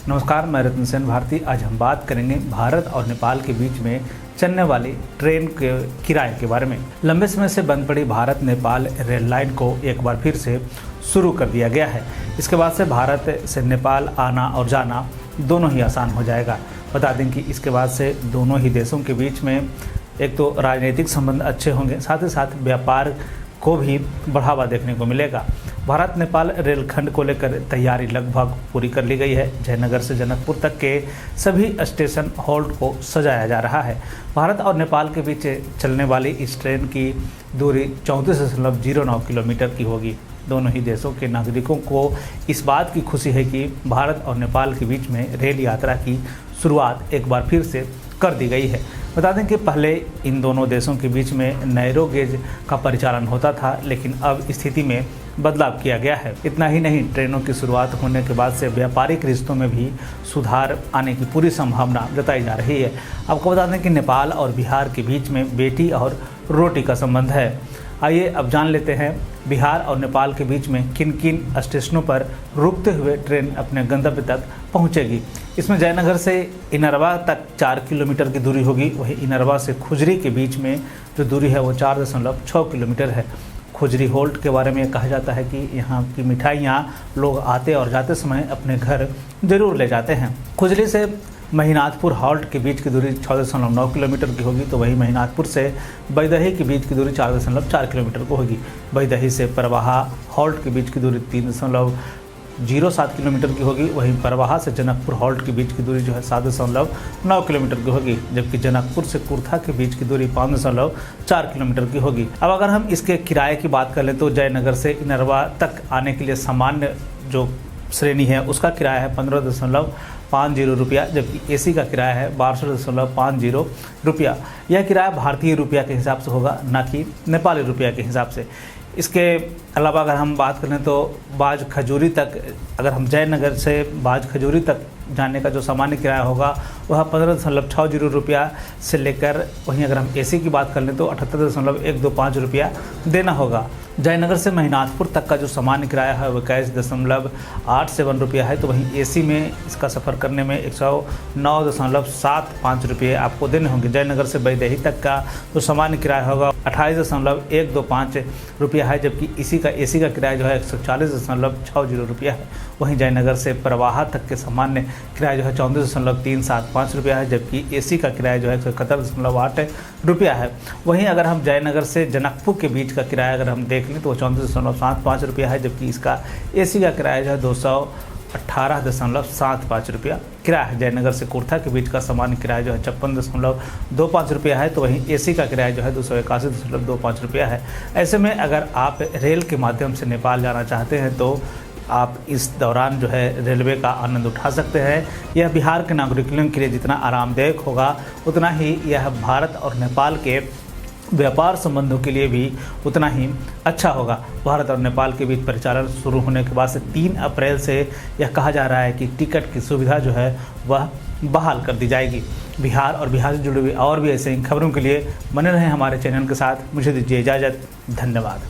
नमस्कार, मैं रत्न सेन भारती। आज हम बात करेंगे भारत और नेपाल के बीच में चलने वाली ट्रेन के किराए के बारे में। लंबे समय से बंद पड़ी भारत नेपाल रेल लाइन को एक बार फिर से शुरू कर दिया गया है। इसके बाद से भारत से नेपाल आना और जाना दोनों ही आसान हो जाएगा। बता दें कि इसके बाद से दोनों ही देशों के बीच में एक तो राजनीतिक संबंध अच्छे होंगे, साथ ही साथ व्यापार को भी बढ़ावा देखने को मिलेगा। भारत नेपाल रेलखंड को लेकर तैयारी लगभग पूरी कर ली गई है। जयनगर से जनकपुर तक के सभी स्टेशन होल्ड को सजाया जा रहा है। भारत और नेपाल के बीच चलने वाली इस ट्रेन की दूरी 34.09 किलोमीटर की होगी। दोनों ही देशों के नागरिकों को इस बात की खुशी है कि भारत और नेपाल के बीच में रेल यात्रा की शुरुआत एक बार फिर से कर दी गई है। बता दें कि पहले इन दोनों देशों के बीच में नैरो गेज का परिचालन होता था, लेकिन अब स्थिति में बदलाव किया गया है। इतना ही नहीं, ट्रेनों की शुरुआत होने के बाद से व्यापारिक रिश्तों में भी सुधार आने की पूरी संभावना जताई जा रही है। आपको बता दें कि नेपाल और बिहार के बीच में बेटी और रोटी का संबंध है। आइए अब जान लेते हैं बिहार और नेपाल के बीच में किन किन स्टेशनों पर रुकते हुए ट्रेन अपने गंतव्य तक पहुंचेगी। इसमें जयनगर से इनरवा तक 4 किलोमीटर की दूरी होगी। वहीं इनरवा से खुजरी के बीच में जो दूरी है वो 4.6 किलोमीटर है। खुजरी होल्ट के बारे में कहा जाता है कि यहाँ की मिठाइयाँ लोग आते और जाते समय अपने घर जरूर ले जाते हैं। खुजरी से महीनाथपुर हॉल्ट के बीच की दूरी 6.9 किलोमीटर की होगी, तो वहीं महीनाथपुर से बैदही के बीच की दूरी 4.4 किलोमीटर को होगी। बैदही से परवाहा हॉल्ट के बीच की दूरी 3.07 किलोमीटर की होगी। वहीं परवाहा से जनकपुर हॉल्ट के बीच की दूरी जो है 7.9 किलोमीटर की होगी, जबकि जनकपुर से कुर्था के बीच की दूरी 5.4 किलोमीटर की होगी। अब अगर हम इसके किराए की बात कर लें तो जयनगर से इनरवा तक आने के लिए सामान्य जो श्रेणी है उसका किराया है 15.50 रुपया, जबकि एसी का किराया है 12.50 रुपया। यह किराया भारतीय रुपया के हिसाब से होगा, ना कि नेपाली रुपया के हिसाब से। इसके अलावा अगर हम बात करें तो बाज खजूरी तक, अगर हम जयनगर से बाज खजूरी तक जाने का जो सामान्य किराया होगा वह 15.60 रुपया से लेकर, वहीं अगर हम एसी की बात कर लें तो 78.125 रुपया देना होगा। जयनगर से महीनाथपुर तक का जो सामान्य किराया है वह 21.87 रुपया है, तो वहीं एसी में इसका सफ़र करने में 109.75 रुपये आपको देने होंगे। जयनगर से बैदही तक का जो सामान्य किराया होगा 28.125 रुपया है, जबकि एसी का किराया जो है 140.60 रुपया है। वहीं जयनगर से परवाहा तक के सामान्य किराया जो है 34.375 रुपया है, जबकि एसी का किराया जो है 171.8 रुपया है। वहीं अगर हम जयनगर से जनकपुर के बीच का किराया अगर हम देख लें तो 34.75 रुपया है, जबकि इसका एसी का किराया जो है 218.75 रुपया किराया है। जयनगर से कुर्था के बीच का सामान्य किराया जो है 56.25 रुपया है, तो वहीं एसी का किराया जो है 281.25 रुपया है। ऐसे में अगर आप रेल के माध्यम से नेपाल जाना चाहते हैं तो आप इस दौरान जो है रेलवे का आनंद उठा सकते हैं। यह बिहार के नागरिकों के लिए जितना आरामदायक होगा, उतना ही यह भारत और नेपाल के व्यापार संबंधों के लिए भी उतना ही अच्छा होगा। भारत और नेपाल के बीच परिचालन शुरू होने के बाद से 3 अप्रैल से यह कहा जा रहा है कि टिकट की सुविधा जो है वह बहाल कर दी जाएगी। बिहार और बिहार से जुड़ी हुई और भी ऐसे खबरों के लिए बने रहें हमारे चैनल के साथ। मुझे दीजिए इजाज़त। धन्यवाद।